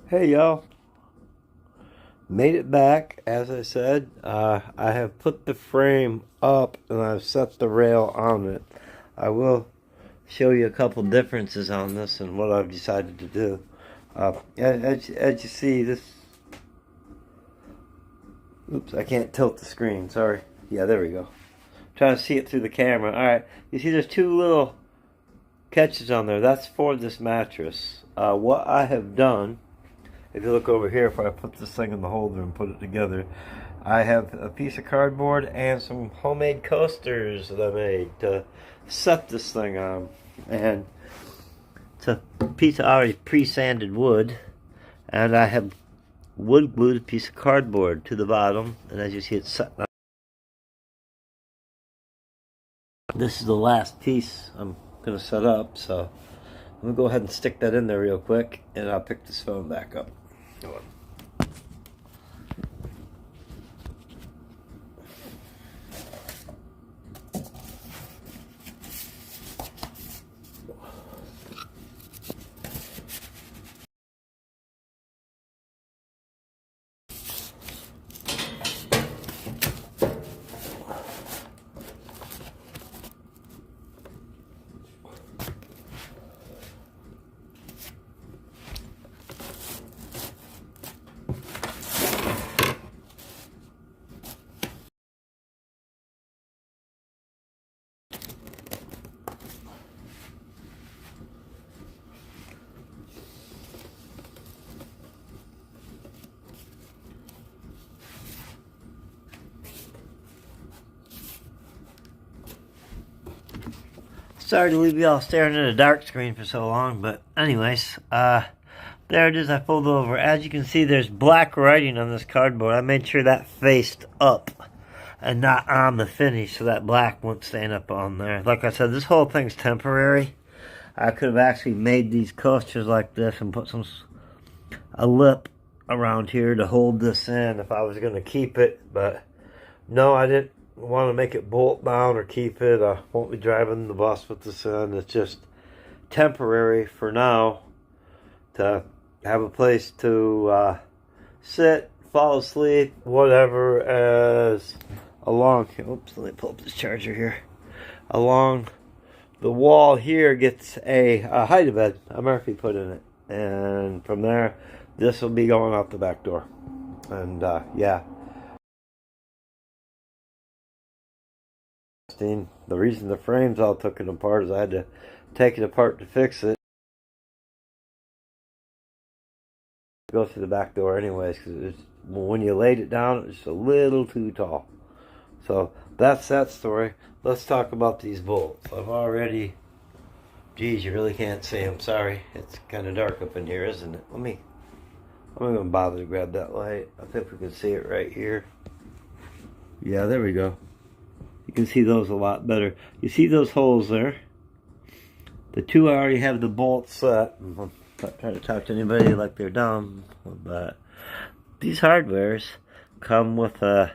Hey y'all, made it back. As I said, I have put the frame up and I've set the rail on it. I will show you a couple differences on this and what I've decided to do. As you see, this. Oops, I can't tilt the screen. Sorry. Yeah, there we go. Trying to see it through the camera. All right, you see, there's two little catches on there. That's for this mattress. What I have done. If you look over here, if I put this thing in the holder and put it together, I have a piece of cardboard and some homemade coasters that I made to set this thing on. And it's a piece of already pre-sanded wood, and I have wood glued a piece of cardboard to the bottom, and as you see, it's set on. This is the last piece I'm going to set up, so I'm going to go ahead and stick that in there real quick, and I'll pick this phone back up. Go on. Sorry to leave you all staring at a dark screen for so long, but anyways, there it is. I folded over. As you can see, there's black writing on this cardboard. I made sure that faced up and not on the finish, so that black won't stand up on there. Like I said, this whole thing's temporary. I could have actually made these coasters like this and put a lip around here to hold this in if I was going to keep it, but no, I didn't want to make it bolt down or keep it. I won't be driving the bus with this in. It's just temporary for now to have a place to sit, fall asleep, whatever, as along, oops, let me pull up this charger here, along the wall here gets a hide-a-bed, a Murphy put in it, and from there this will be going out the back door. And yeah, the reason the frames all took it apart is I had to take it apart to fix it. Go through the back door anyways, because when you laid it down, it was just a little too tall. So that's that story. Let's talk about these bolts. I've already, geez, you really can't see them. Sorry, it's kind of dark up in here, isn't it? I'm not gonna bother to grab that light. I think we can see it right here. Yeah, there we go. You can see those a lot better. You see those holes there? The two I already have the bolts set. I'm not trying to talk to anybody like they're dumb, but these hardwares come with a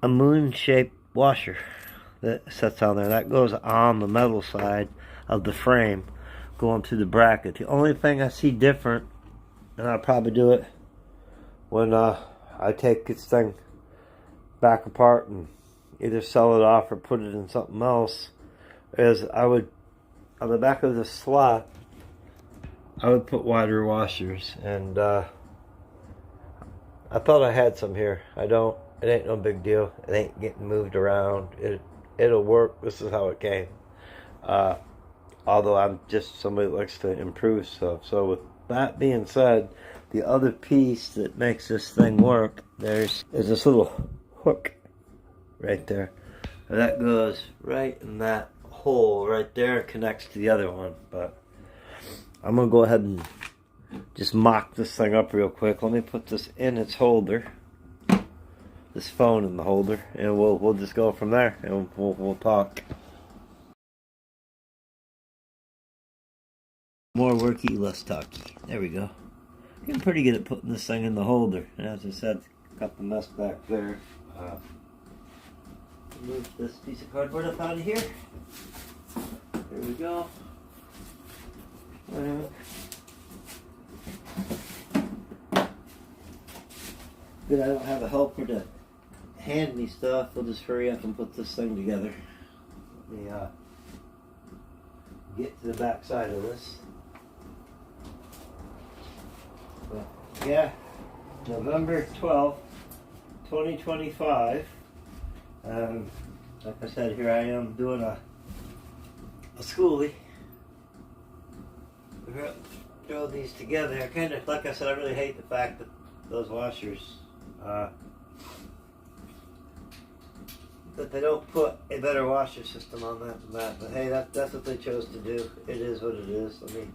moon-shaped washer that sits on there. That goes on the metal side of the frame, going through the bracket. The only thing I see different, and I'll probably do it when I take this thing back apart and either sell it off or put it in something else, is I would, on the back of the slot, I would put wider washers, and I thought I had some here. I don't. It ain't no big deal. It ain't getting moved around. It'll work. This is how it came. Although I'm just somebody that likes to improve stuff. So with that being said, the other piece that makes this thing work, is this little hook right there. And that goes right in that hole right there, connects to the other one. But I'm gonna go ahead and just mock this thing up real quick. Let me put this in its holder, this phone in the holder, and we'll just go from there, and we'll talk. More worky, less talky. There we go. I'm pretty good at putting this thing in the holder, and as I said, got the mess back there. Move this piece of cardboard up out of here. There we go. Good, I don't have a helper to hand me stuff. We'll just hurry up and put this thing together. Let me get to the back side of this. But, yeah, November 12th, 2025. Like I said, here I am doing a schoolie. Throw these together. I kind of, like I said, I really hate the fact that those washers, that they don't put a better washer system on that than that. But hey, that's what they chose to do. It is what it is. Let me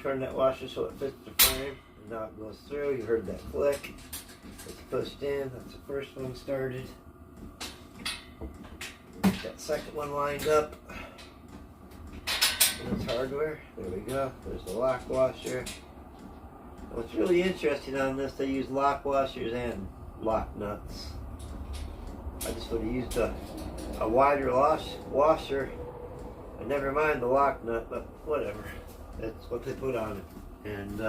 turn that washer so it fits the frame. And now it goes through. You heard that click. It's pushed in. That's the first one started. That second one lined up. And it's hardware. There we go. There's the lock washer. What's really interesting on this, they use lock washers and lock nuts. I just would have used a wider washer, and never mind the lock nut, but whatever. That's what they put on it. And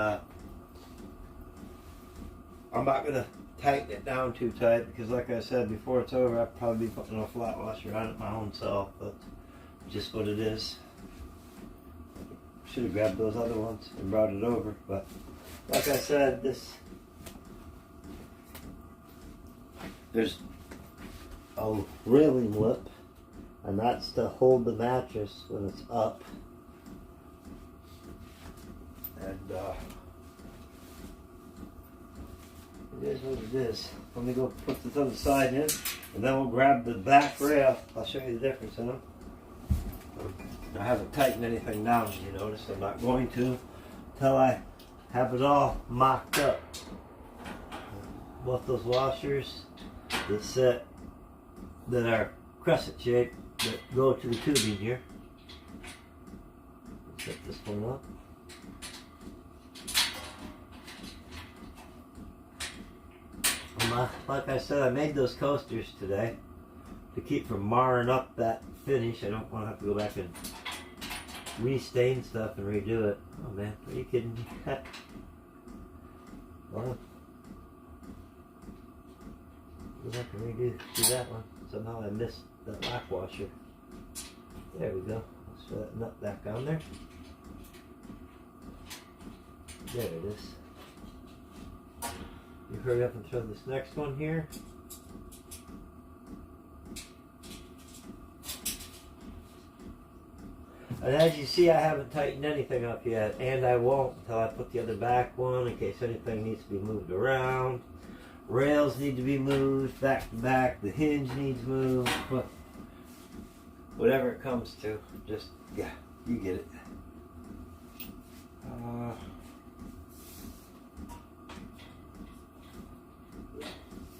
I'm not going to tighten it down too tight, because like I said, before it's over, I'll probably be putting a flat washer on it my own self, but just what it is. Should have grabbed those other ones and brought it over, but like I said, there's a railing lip, and that's to hold the mattress when it's up. And it is what it is. Let me go put this other side in, and then we'll grab the back rail. I'll show you the difference in them. I haven't tightened anything down, you notice. I'm not going to until I have it all mocked up. Both those washers that are crescent shaped that go to the tubing here. Set this one up. Like I said, I made those coasters today to keep from marring up that finish. I don't want to have to go back and restain stuff and redo it. Oh man, are you kidding me? Well, we'll have to redo that one. Somehow I missed that lock washer. There we go. Let's throw that nut back on there. There it is. You hurry up and throw this next one here. And as you see, I haven't tightened anything up yet, and I won't until I put the other back one in case anything needs to be moved around. Rails need to be moved back to back. The hinge needs moved. Whatever it comes to, just, yeah, you get it.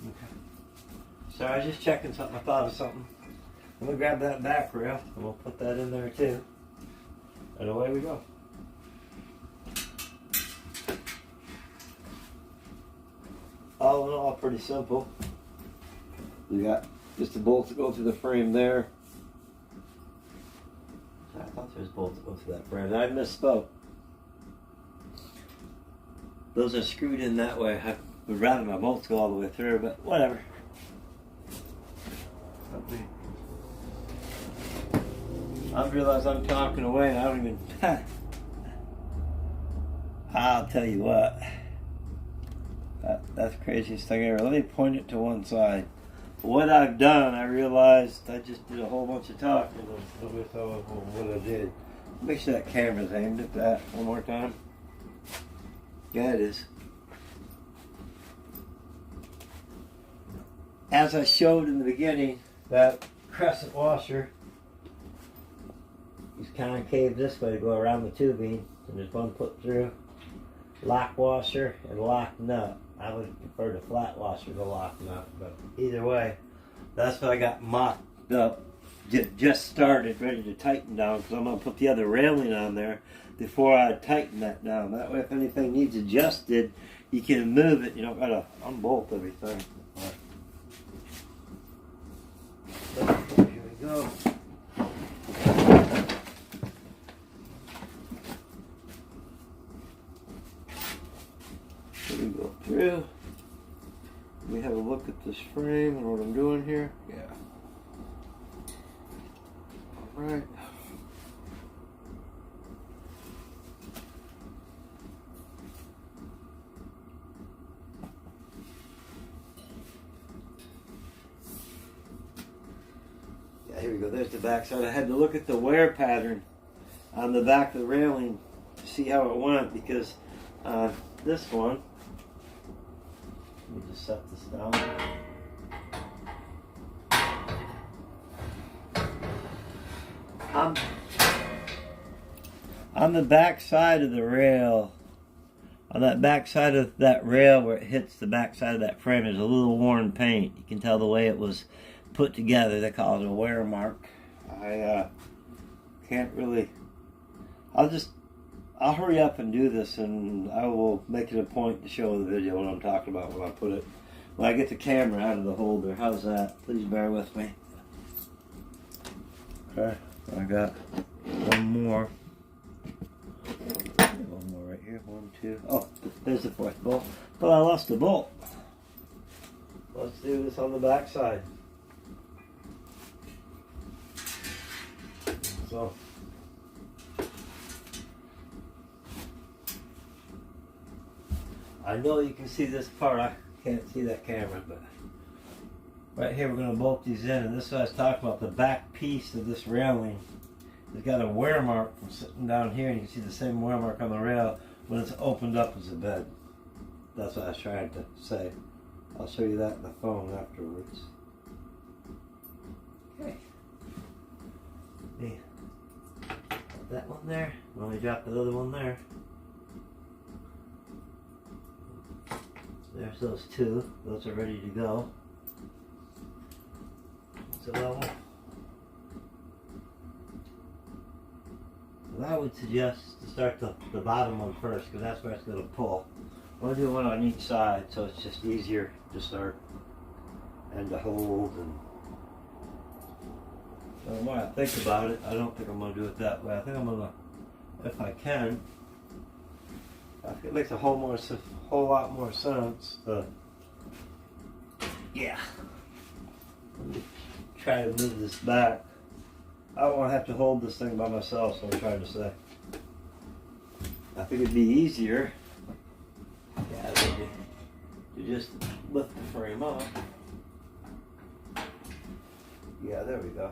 Okay. Sorry, I was just checking something. I thought of something. I'm going to grab that back rail, and we'll put that in there too. And away we go. All in all, pretty simple. You got just the bolts that go through the frame there. I thought there was bolts that go through that frame. I misspoke. Those are screwed in that way. I would rather my bolts go all the way through, but whatever. I've realized I'm talking away and I don't even... I'll tell you what. That's the craziest thing ever. Let me point it to one side. What I've done, I realized I just did a whole bunch of talking. Nobody saw what I did. Make sure that camera's aimed at that one more time. Yeah, it is. As I showed in the beginning, that crescent washer is concave this way to go around the tubing, and there's one put through. Lock washer and lock nut. I would prefer the flat washer to lock nut, but either way, that's what I got mocked up. Just started, ready to tighten down, because I'm going to put the other railing on there before I tighten that down. That way, if anything needs adjusted, you can move it. You don't got to unbolt everything. So, here we go. We go through. Let me have a look at this frame and what I'm doing here. Yeah. Alright. Yeah, here we go. There's the back side. I had to look at the wear pattern on the back of the railing to see how it went, because this one, let me just set this down. On the back side of the rail, on that back side of that rail where it hits the back side of that frame, there's a little worn paint. You can tell the way it was put together. They call it a wear mark. I can't really. I'll hurry up and do this, and I will make it a point to show the video what I'm talking about when I get the camera out of the holder. How's that? Please bear with me. Okay, I got one more. One more right here. 1, 2. Oh, there's the fourth bolt. But I lost the bolt. Let's do this on the back side. So. I know you can see this part. I can't see that camera, but right here we're going to bolt these in, and this is what I was talking about. The back piece of this railing has got a wear mark from sitting down here, and you can see the same wear mark on the rail when it's opened up as a bed. That's what I was trying to say. I'll show you that in the phone afterwards. Okay. Put that one there. Let me drop the other one there. There's those two. Those are ready to go. So I would suggest to start the bottom one first, because that's where it's going to pull. I'm going to do one on each side, so it's just easier to start and to hold. And so the more I think about it, I don't think I'm going to do it that way. I think I'm going to, if I can, I think it makes a whole lot more sense. Yeah. Let me try to move this back. I don't want to have to hold this thing by myself, so I'm trying to say. I think it'd be easier, yeah, to just lift the frame up. Yeah, there we go.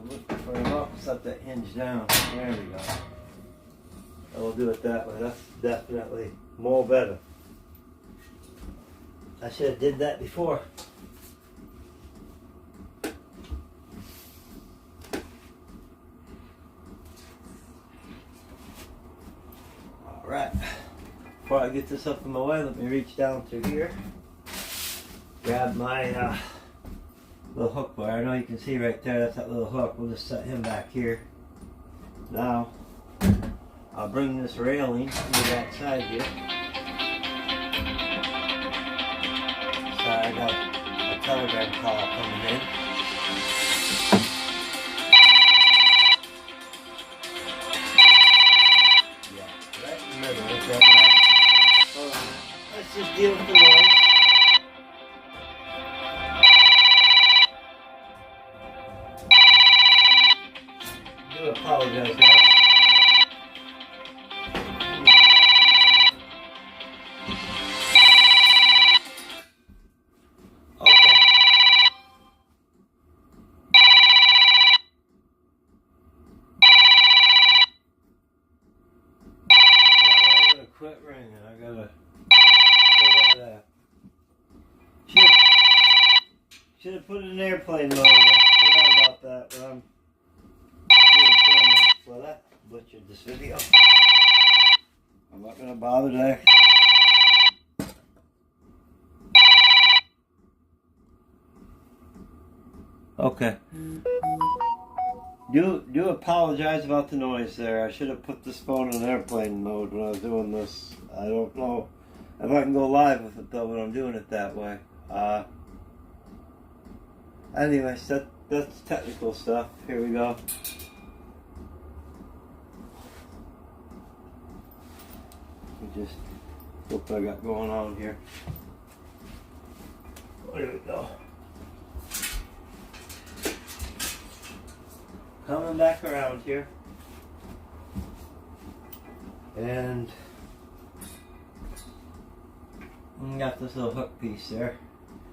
Lift the frame up, set that hinge down. There we go. I will do it that way. That's definitely more better. I should have did that before. Alright. Before I get this up in my way, let me reach down through here. Grab my little hook bar. I know you can see right there, that's that little hook. We'll just set him back here. Now, I'll bring this railing to the back side here. So I got a telegram call coming in. Yeah, right in the middle. Hold on. Let's just deal with the noise. I do apologize, guys. Quit ringing. I gotta get that. Should have put it in airplane mode. I forgot about that when I'm doing filming. So that butchered this video. I'm not gonna bother today. Okay. Do apologize about the noise there. I should have put this phone in airplane mode when I was doing this. I don't know if I can go live with it though when I'm doing it that way. Anyways, that's technical stuff. Here we go. Just look what I got going on here. There we go. Coming back around here. And got this little hook piece there.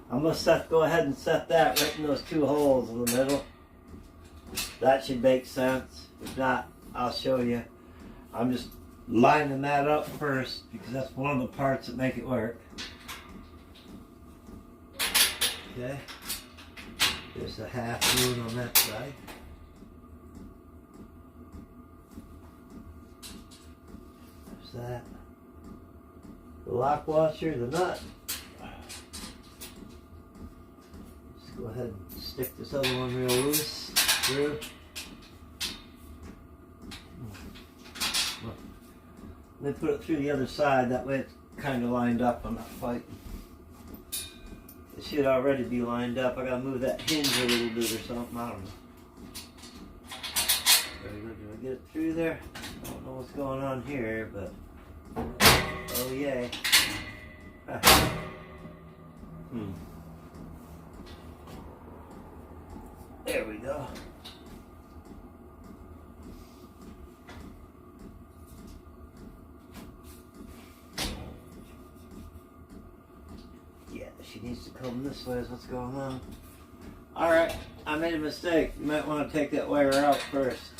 I'm going to go ahead and set that right in those two holes in the middle. That should make sense. If not, I'll show you. I'm just lining that up first because that's one of the parts that make it work. Okay. There's a half moon on that side. There's that. The lock washer, the nut. Just go ahead and stick this other one real loose through. Then put it through the other side, that way it's kind of lined up, I'm not fighting. It should already be lined up. I gotta move that hinge a little bit or something, I don't know. There we go, did I get it through there? I don't know what's going on here, but oh yay. There we go. Yeah, she needs to come this way is what's going on. Alright, I made a mistake. You might want to take that wire out first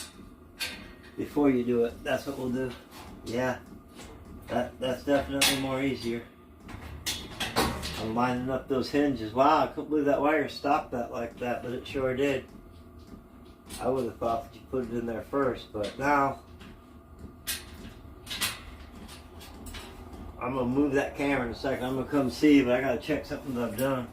before you do it. That's what we'll do. Yeah, that's definitely more easier. I'm lining up those hinges. Wow, I couldn't believe that wire stopped that like that, but it sure did. I would have thought that you put it in there first, but now I'm going to move that camera in a second. I'm going to come see, but I got to check something that I've done.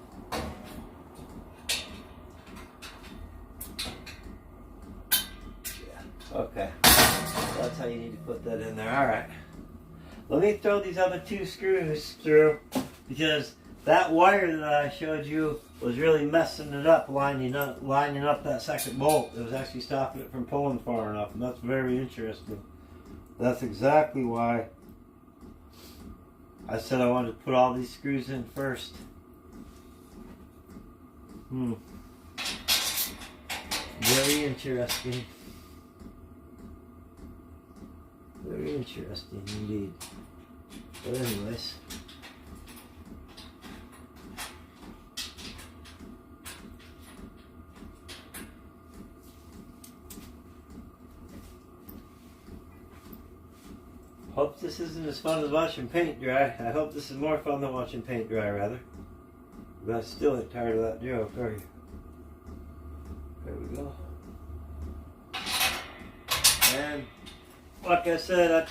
Yeah, okay. That's how you need to put that in there. Alright. Let me throw these other two screws through because that wire that I showed you was really messing it up, lining up that second bolt. It was actually stopping it from pulling far enough, and that's very interesting. That's exactly why I said I wanted to put all these screws in first. Very interesting. Very interesting indeed. But anyways. Hope this isn't as fun as watching paint dry. I hope this is more fun than watching paint dry, rather. But I still ain't tired of that joke, are you? There we go. And like I said, I'm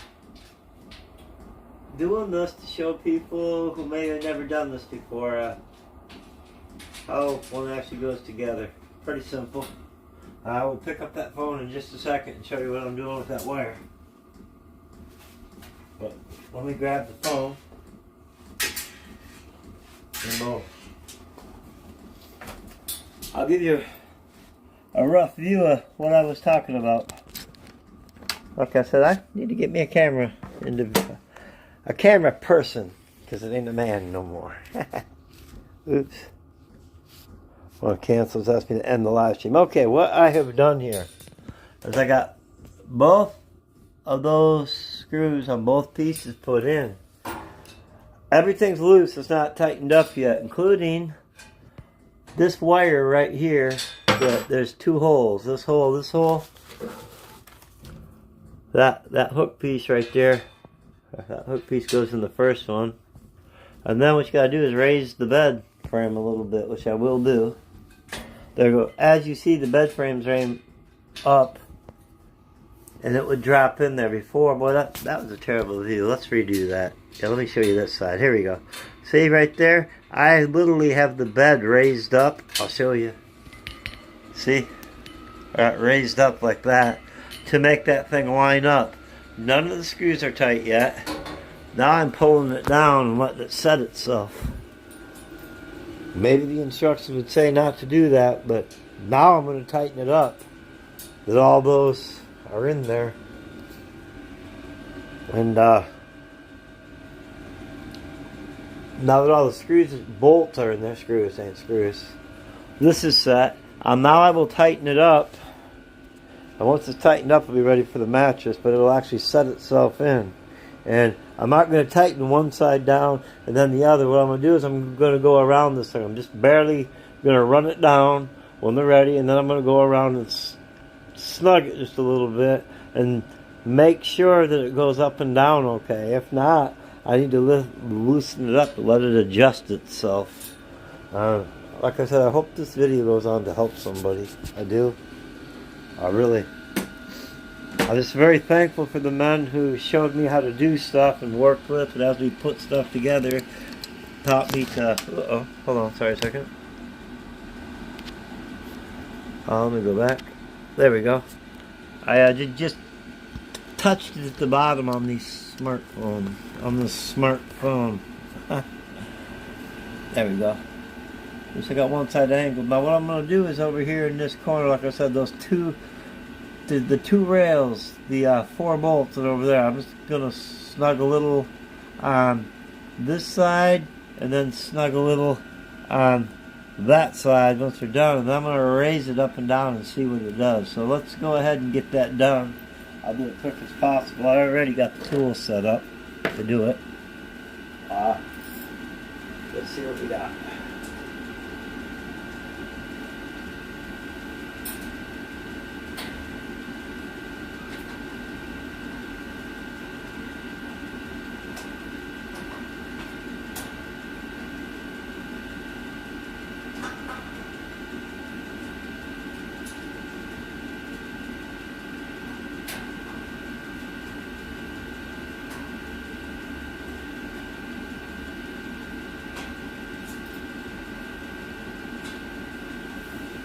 doing this to show people who may have never done this before how one actually goes together. Pretty simple. I will pick up that phone in just a second and show you what I'm doing with that wire. But let me grab the phone and I'll give you a rough view of what I was talking about. Like I said, I need to get me a camera person, because it ain't a man no more. Oops. Well, cancels, asked me to end the live stream. Okay, what I have done here is I got both of those screws on both pieces put in. Everything's loose, it's not tightened up yet, including this wire right here. There's two holes, this hole. That hook piece right there, that hook piece goes in the first one. And then what you gotta do is raise the bed frame a little bit, which I will do. There you go. As you see, the bed frame's up, and it would drop in there before. Boy, that was a terrible view. Let's redo that. Yeah, let me show you this side. Here we go. See right there? I literally have the bed raised up. I'll show you. See? Raised up like that to make that thing line up. None of the screws are tight yet. Now I'm pulling it down and letting it set itself. Maybe the instructions would say not to do that, but now I'm going to tighten it up. That all those are in there. Now that all the screws, bolts are in there, screws ain't screws. This is set. Now I will tighten it up. And once it's tightened up, it'll be ready for the mattress, but it'll actually set itself in. And I'm not going to tighten one side down and then the other. What I'm going to do is I'm going to go around this thing. I'm just barely going to run it down when they're ready, and then I'm going to go around and snug it just a little bit and make sure that it goes up and down okay. If not, I need to loosen it up and let it adjust itself. Like I said, I hope this video goes on to help somebody. I do. I'm just very thankful for the men who showed me how to do stuff and worked with, and as we put stuff together, taught me to, hold on, sorry a second. Let me go back. There we go. I just touched it at the bottom on the smartphone. There we go. Just I got one side angled. Now what I'm going to do is over here in this corner, like I said, those the two rails, the 4 bolts that are over there, I'm just going to snug a little on this side and then snug a little on that side once they're done, and then I'm going to raise it up and down and see what it does. So let's go ahead and get that done. I'll do it as quick as possible. I already got the tools set up to do it. Let's see what we got.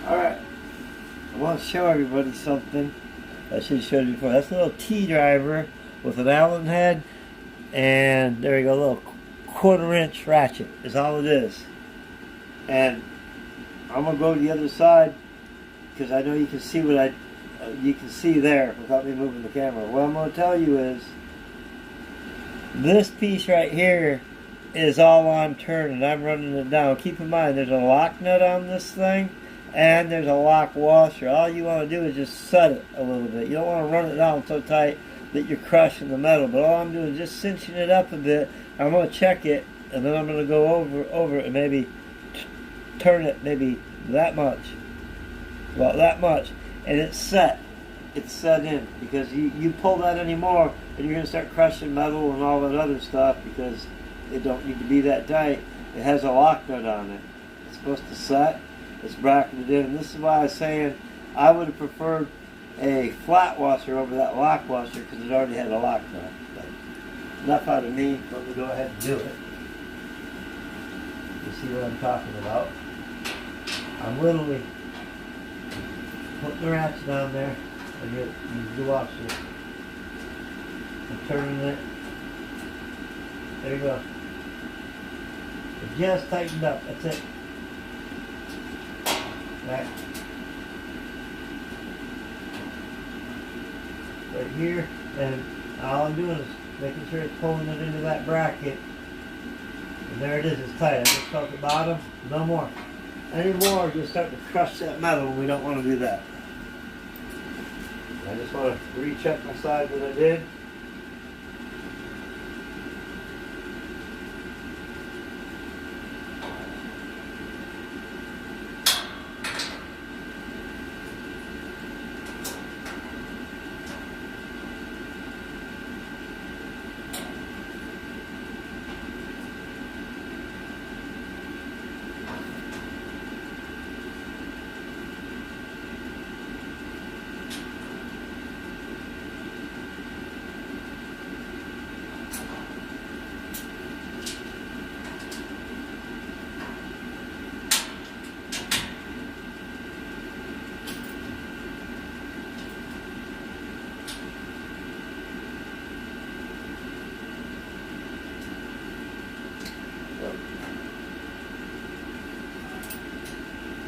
Alright, I want to show everybody something I should have showed you before. That's a little T-driver with an Allen head, and there you go, a little 1/4-inch ratchet is all it is. And I'm going to go to the other side because I know you can see what you can see there without me moving the camera. What I'm going to tell you is this piece right here is all I'm turning. I'm running it down. Keep in mind there's a lock nut on this thing, and there's a lock washer. All you want to do is just set it a little bit. You don't want to run it down so tight that you're crushing the metal, but all I'm doing is just cinching it up a bit. I'm going to check it, and then I'm going to go over it and maybe turn it maybe that much, about that much, and it's set. It's set in, because you pull that anymore and you're going to start crushing metal and all that other stuff, because it don't need to be that tight. It has a lock nut on it. It's supposed to set. It's bracketed in, and this is why I was saying I would have preferred a flat washer over that lock washer, because it already had a lock nut. But enough out of me. Let me go ahead and do it. You see what I'm talking about? I'm literally putting the ratchet down there. I get use the washer. I'm turning it. There you go. It just tightened up. That's it. Back. Right here, and all I'm doing is making sure it's pulling it into that bracket. And there it is, it's tight. I just felt the bottom, no more. Any more, you'll start to crush that metal, and we don't want to do that. I just want to recheck my side that I did.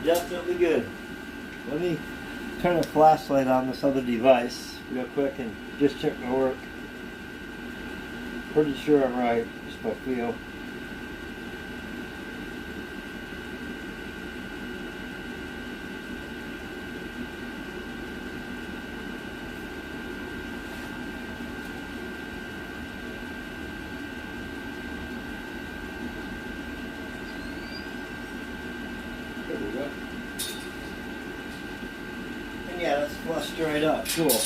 Definitely good. Let me turn a flashlight on this other device real quick and just check my work. Pretty sure I'm right, just by feel. right up. Cool.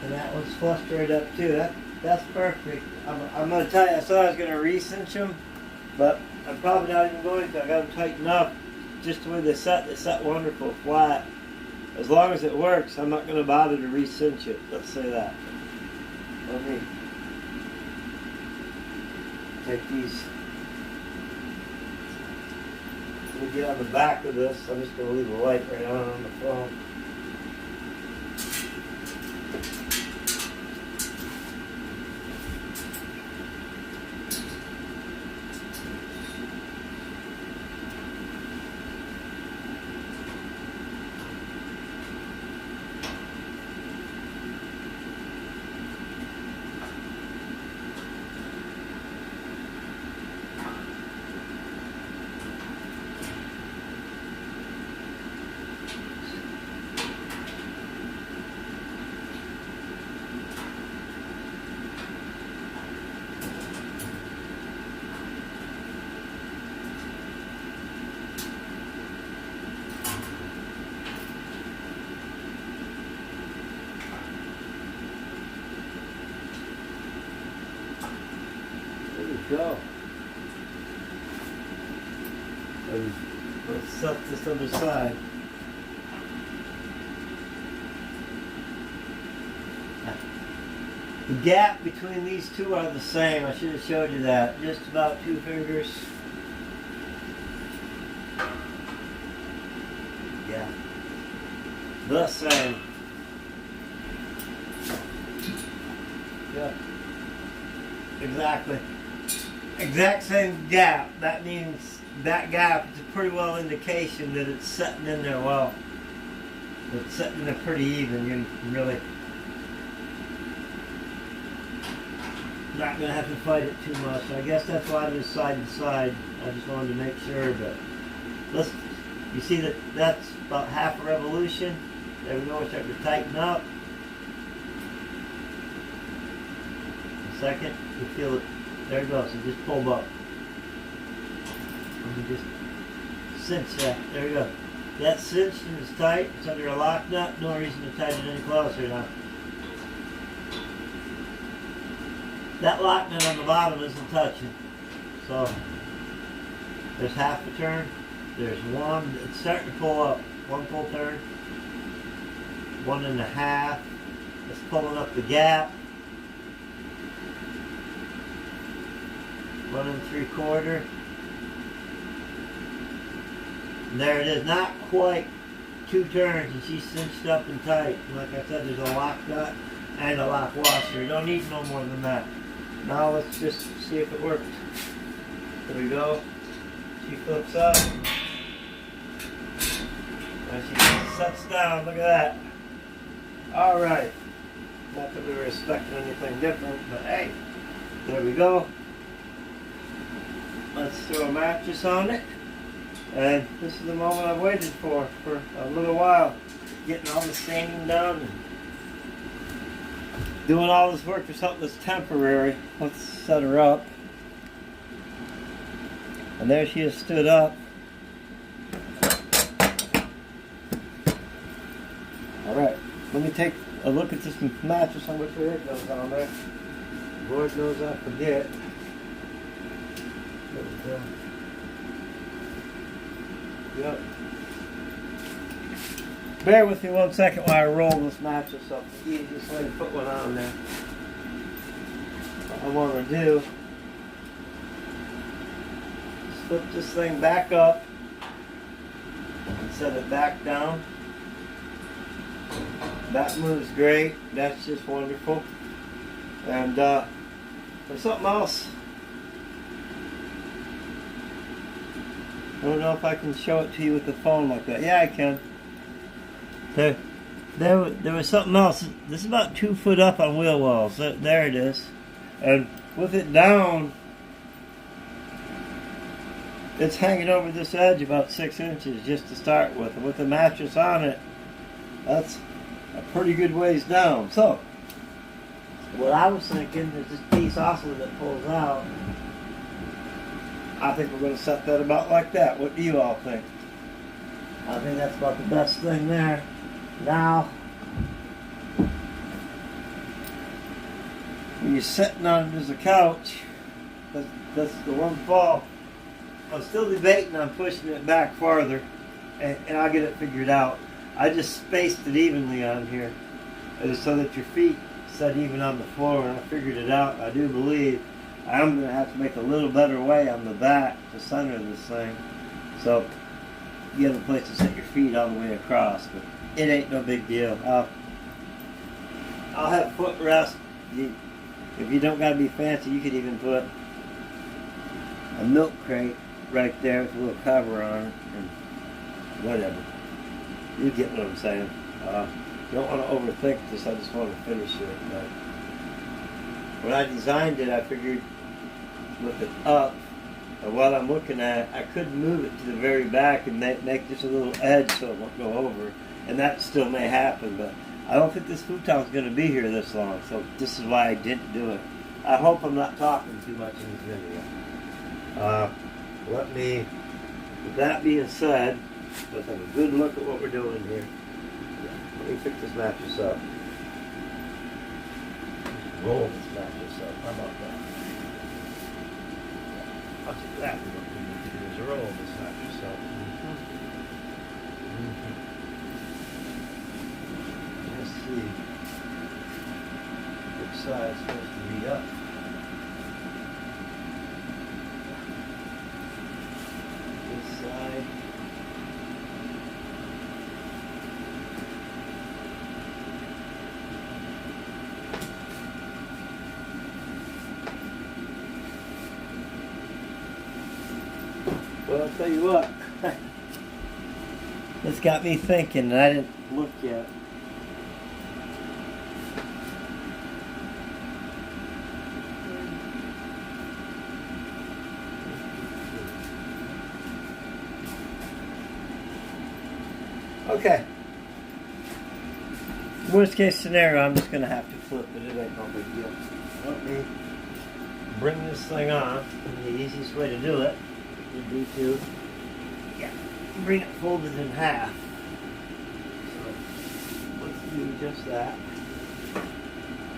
And that one's flushed right up too. That's perfect. I'm going to tell you, I thought I was going to re-cinch them, but I'm probably not even going to. I got them tightened up just the way they set. They set wonderful, flat. As long as it works, I'm not going to bother to re-cinch it. Let's say that. Let me take these. Let me get on the back of this. I'm just going to leave the light right on the phone. Go. And let's set this other side. The gap between these two are the same. I should have showed you that. Just about 2 fingers. Yeah. The same. Yeah. Exactly. Exact same gap. That means that gap is a pretty well indication that it's setting in there well. It's setting in there pretty even. You're really not going to have to fight it too much. I guess that's why it is side to side. I just wanted to make sure, but you see that's about half a revolution. There we go. We're starting to tighten up. A second. You feel it. There it goes. So just pull up. Let me just cinch that. There we go. That's cinched and it's tight. It's under a lock nut. No reason to tighten it any closer now. That lock nut on the bottom isn't touching. So there's half a turn. There's one. It's starting to pull up. One full turn. 1.5. It's pulling up the gap. 1 3/4. And there it is. Not quite 2 turns, and she's cinched up and tight. And like I said, there's a lock nut and a lock washer. You don't need no more than that. Now let's just see if it works. There we go. She flips up. And she sets down. Look at that. All right. Not that we were expecting anything different, but hey, there we go. Let's throw a mattress on it. And this is the moment I've waited for a little while. Getting all the staining done and doing all this work for something that's temporary. Let's set her up. And there she is stood up. Alright, let me take a look at this mattress on which way it goes on there. Lord knows I forget. Yep. Bear with me 1 second while I roll this mattress up. The easiest way to put one on there. What I want to do is flip this thing back up and set it back down. That moves great. That's just wonderful. And there's something else. I don't know if I can show it to you with the phone like that. Yeah, I can. There was something else. This is about 2 foot up on wheel wells. There it is. And with it down, it's hanging over this edge about 6 inches just to start with. And with the mattress on it, that's a pretty good ways down. So, what I was thinking is this piece also that pulls out. I think we're going to set that about like that. What do you all think? I think that's about the best thing there. Now, when you're sitting on it as a couch, that's the one fall. I'm still debating on pushing it back farther, and I'll get it figured out. I just spaced it evenly on here, so that your feet set even on the floor, and I figured it out. I do believe I'm going to have to make a little better way on the back to center this thing, so you have a place to set your feet all the way across, but it ain't no big deal. I'll have footrest. If you don't got to be fancy, you could even put a milk crate right there with a little cover on it, and whatever. You get what I'm saying. Don't want to overthink this, I just want to finish it. But when I designed it, I figured with it up, and while I'm looking at it, I could move it to the very back and make just a little edge so it won't go over. And that still may happen, but I don't think this futon's going to be here this long, so this is why I didn't do it. I hope I'm not talking too much in this video. With that being said, let's have a good look at what we're doing here. Let me pick this mattress up. Roll this mattress up. How about that? That's exactly what we need to do, is roll this mattress up. Let's see which side is supposed to be up. This side. Well, I'll tell you what, this got me thinking, and I didn't look yet. Okay. Worst case scenario, I'm just going to have to flip it. It ain't no big deal. Let me bring this thing on. And the easiest way to do it would be to bring it folded in half. So let's do just that.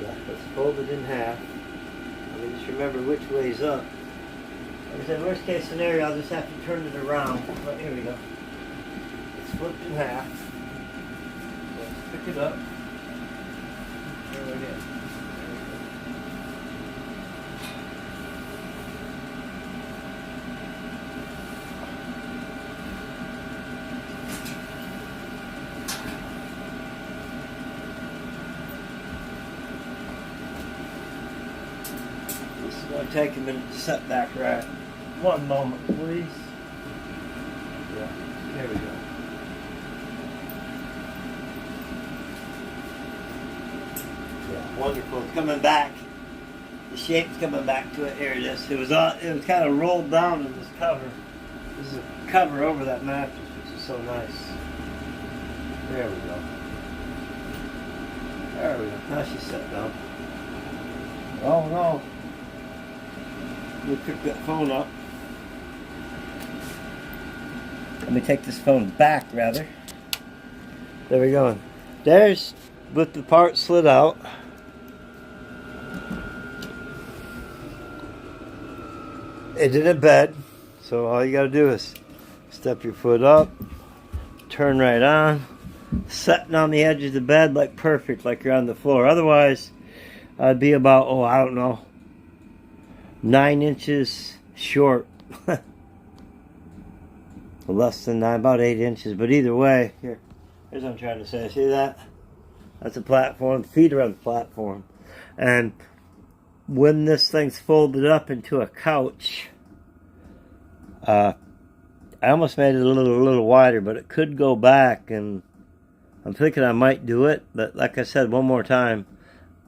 Yeah, let's fold it in half. Let me just remember which way's up. Like I said, worst case scenario, I'll just have to turn it around. But here we go. It's flipped in half. Let's pick it up. There we go. It's going to take a minute to set back right. One moment, please. Yeah, there we go. Yeah, wonderful. It's coming back. The shape's coming back to it. Here it is. It was kind of rolled down in this cover. This is a cover over that mattress, which is so nice. There we go. There we go. Now she's set down. Oh no. Let me pick that phone up. Let me take this phone back, rather. There we go. There's with the part slid out. It in a bed, so all you got to do is step your foot up, turn right on, setting on the edge of the bed like perfect, like you're on the floor. Otherwise, I'd be about, I don't know, 9 inches short. Less than 9, about 8 inches. But either way, here's what I'm trying to say. See that? That's a platform. Feet are on the platform. And when this thing's folded up into a couch, I almost made it a little wider, but it could go back, and I'm thinking I might do it. But like I said, one more time,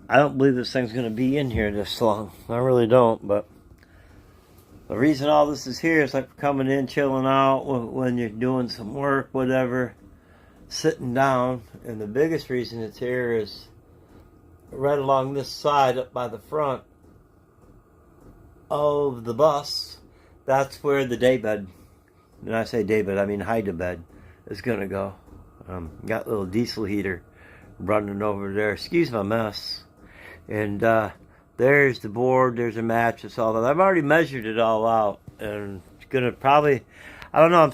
I don't believe this thing's going to be in here this long. I really don't. But the reason all this is here is like for coming in, chilling out when you're doing some work, whatever, sitting down. And the biggest reason it's here is right along this side up by the front of the bus. That's where the daybed, and I say daybed, I mean hide-a-bed, is going to go. Got a little diesel heater running over there. Excuse my mess. And there's the board, there's a mattress, all that. I've already measured it all out. And it's going to probably, I don't know,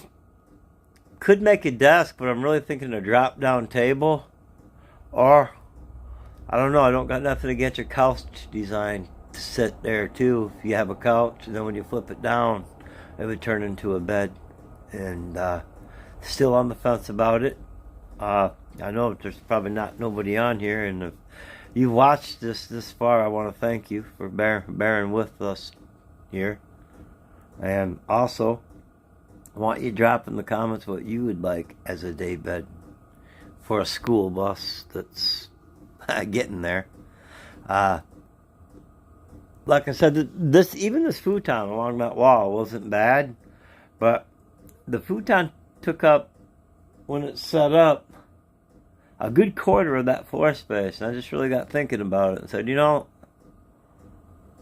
could make a desk, but I'm really thinking a drop-down table. Or, I don't know, I don't got nothing against your couch design to sit there too. If you have a couch, and then when you flip it down, it would turn into a bed. And still on the fence about it. I know there's probably nobody on here, and if you watched this far, I want to thank you for bearing with us here. And also, I want you to drop in the comments what you would like as a day bed for a school bus that's getting there. Like I said, even this futon along that wall wasn't bad, but the futon took up, when it's set up, a good quarter of that floor space. And I just really got thinking about it and said, you know,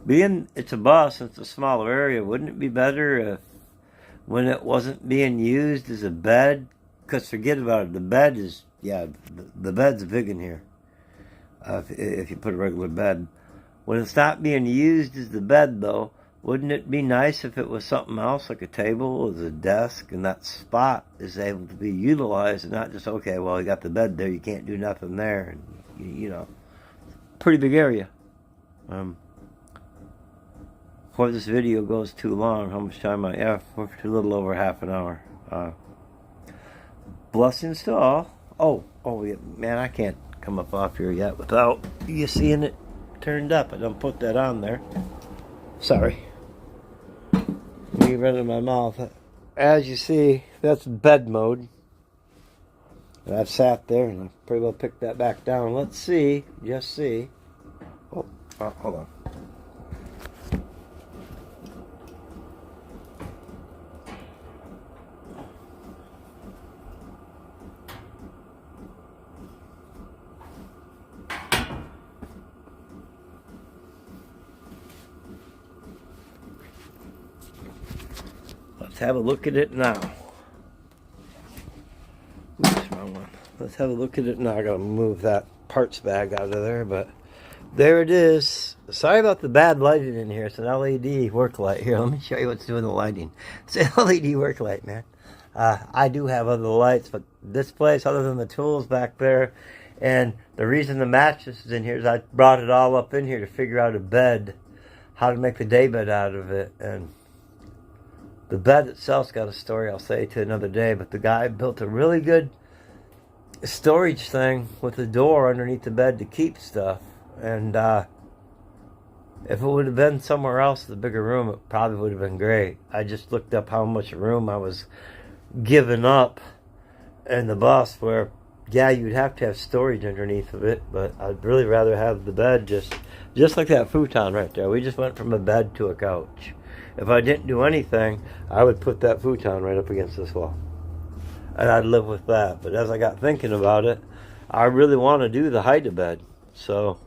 it's a bus, it's a smaller area, wouldn't it be better if when it wasn't being used as a bed? Because forget about it, the bed is, the bed's big in here. If you put a regular bed. When it's not being used as the bed, though, wouldn't it be nice if it was something else, like a table or a desk, and that spot is able to be utilized, and not just, okay, well, you got the bed there, you can't do nothing there, and, you know, pretty big area. Before this video goes too long, how much time I have? For a little over half an hour. Blessings to all. Oh, yeah, man, I can't come up off here yet without you seeing it turned up. I don't put that on there. Sorry. Me running my mouth. As you see, that's bed mode. And I've sat there and I pretty well picked that back down. Let's see. Just see. Oh, hold on. Let's have a look at it now. Oops, wrong one. Let's have a look at it now. I gotta move that parts bag out of there, but there it is. Sorry about the bad lighting in here. It's an LED work light. Here, let me show you what's doing the lighting. It's an LED work light, man. I do have other lights, but this place, other than the tools back there, and the reason the mattress is in here is I brought it all up in here to figure out a bed, how to make the day bed out of it, and the bed itself's got a story I'll say to another day, but the guy built a really good storage thing with a door underneath the bed to keep stuff. And if it would have been somewhere else, the bigger room, it probably would have been great. I just looked up how much room I was giving up in the bus, where, yeah, you'd have to have storage underneath of it, but I'd really rather have the bed just like that futon right there. We just went from a bed to a couch. If I didn't do anything, I would put that futon right up against this wall. And I'd live with that. But as I got thinking about it, I really want to do the hide-a-bed. So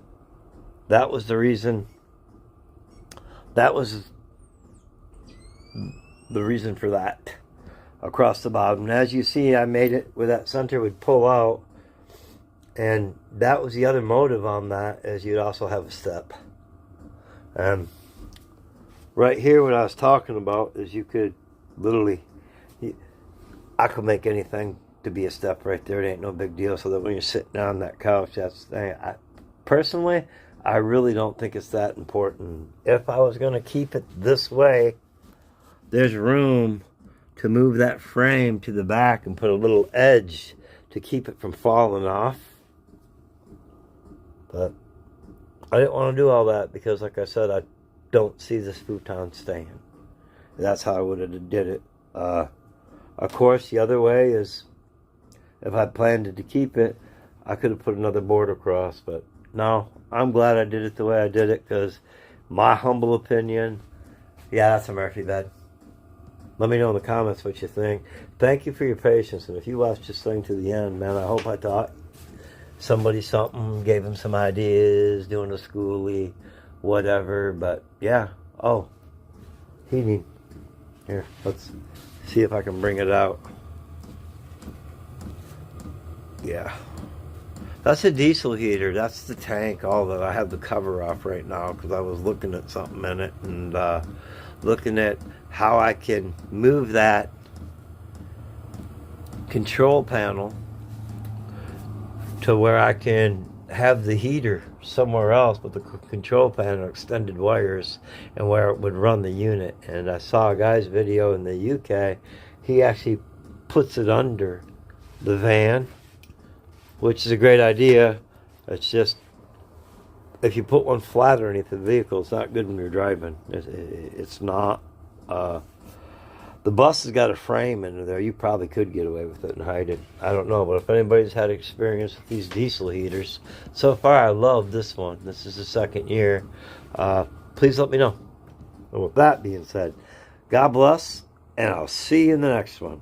that was the reason. That was the reason for that. Across the bottom. And as you see, I made it where that center would pull out. And that was the other motive on that, is you'd also have a step. Right here, what I was talking about is you could literally, I could make anything to be a step right there. It ain't no big deal. So that when you're sitting on that couch, that's the thing. Personally, I really don't think it's that important. If I was going to keep it this way, there's room to move that frame to the back and put a little edge to keep it from falling off. But I didn't want to do all that because, like I said, I don't see this futon staying. That's how I would have did it. Of course, the other way is, if I planned to keep it, I could have put another board across. But no, I'm glad I did it the way I did it, because my humble opinion, yeah, that's a Murphy bed. Let me know in the comments what you think. Thank you for your patience, and if you watched this thing to the end, man, I hope I taught somebody something, gave them some ideas, doing a schoolie, whatever. But yeah, oh, heating. Here, let's see if I can bring it out. Yeah. That's a diesel heater. That's the tank. Although I have the cover off right now because I was looking at something in it and looking at how I can move that control panel to where I can have the heater somewhere else with the control panel extended wires and where it would run the unit. And I saw a guy's video in the UK. He actually puts it under the van, which is a great idea. It's just, if you put one flat underneath the vehicle, it's not good when you're driving. It's not. The bus has got a frame in there. You probably could get away with it and hide it. I don't know, but if anybody's had experience with these diesel heaters, so far I love this one. This is the second year. Please let me know. And with that being said, God bless, and I'll see you in the next one.